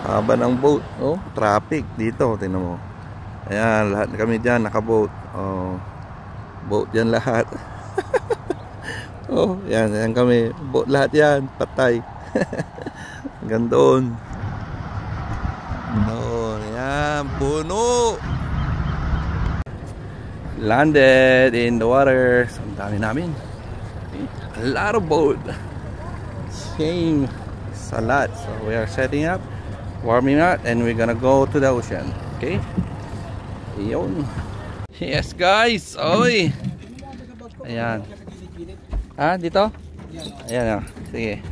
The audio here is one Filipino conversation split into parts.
Haba ng boat. Oh, traffic dito, tingnan mo. Ayan, lahat kami dyan naka-boat. Oh, boat yan lahat. Oh, yan kami. Boat lahat yan, patay. Hanggang doon. Doon, yan, puno. Landed in the water. So, ang dami namin. A lot of boat. Same. It's a lot. So we are setting up, warming up, and we're gonna go to the ocean. Okay? Yun. Yes guys. Oy. Ayan. Ah, dito? Ayan. Sige.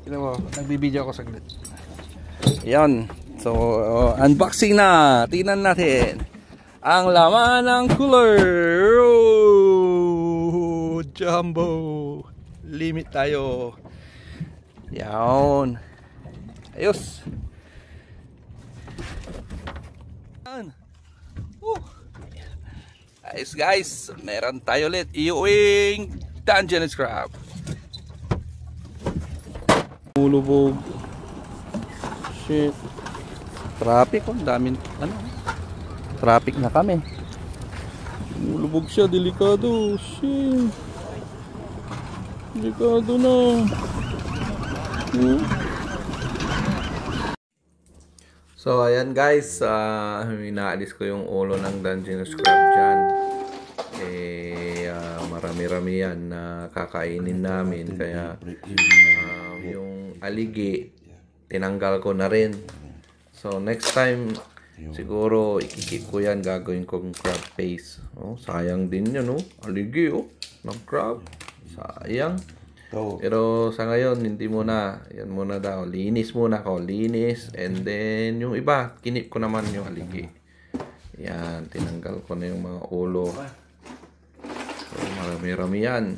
Tignan mo, nagbibideo ako saglit. Ayan. So, unboxing na. Tingnan natin ang laman ng cooler. Oh, jumbo. Limit tayo. Yan. Ayos. Ayos guys. Meron tayo ulit. Iuwing Dungeness crab. Ulubog. Shit. Traffic. Ang daming ano. Traffic na kami. Ulubog siya. Delikado. Shit. Delikado na. So ayan guys, inaalis ko yung ulo ng Dungeness crab dyan. Marami-rami yan na kakainin namin. Kaya yung aligi, tinanggal ko na rin. So next time, siguro ikikip ko yan, gagawin kong crab paste. Oh, sayang din yan, oh. Aligi, oh, ng crab. Sayang. Pero sa ngayon, hindi muna. Yan muna daw. Linis muna ako. Linis. And then, yung iba, kinip ko naman yung aligi. Yan. Tinanggal ko na yung mga ulo. So, marami-rami yan.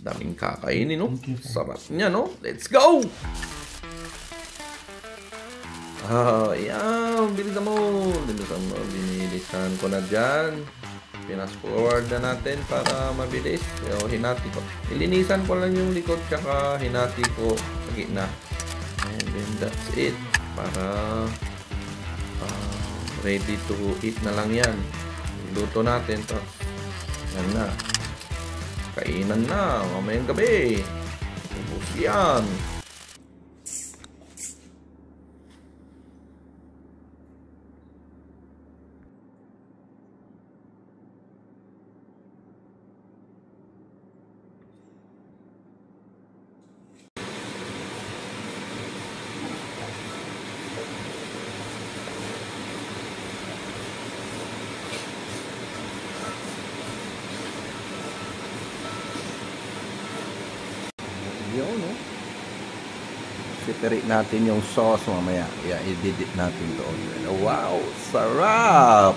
Daming kakainin, no? Sarap niya, no? Let's go! Yan. Bilisan mo. Binilisan ko na dyan. Pinas forward na natin para mabilis. Hinati ko. Ilinisan ko lang yung likod tsaka hinati ko sa gitna. And then that's it. Para ready to eat na lang yan. Iluto natin. Tapos yan na. Kainan na. Mamayang gabi. Ubus yan. Yun, no? Separate natin yung sauce mamaya. I-dip natin doon. Wow! Sarap!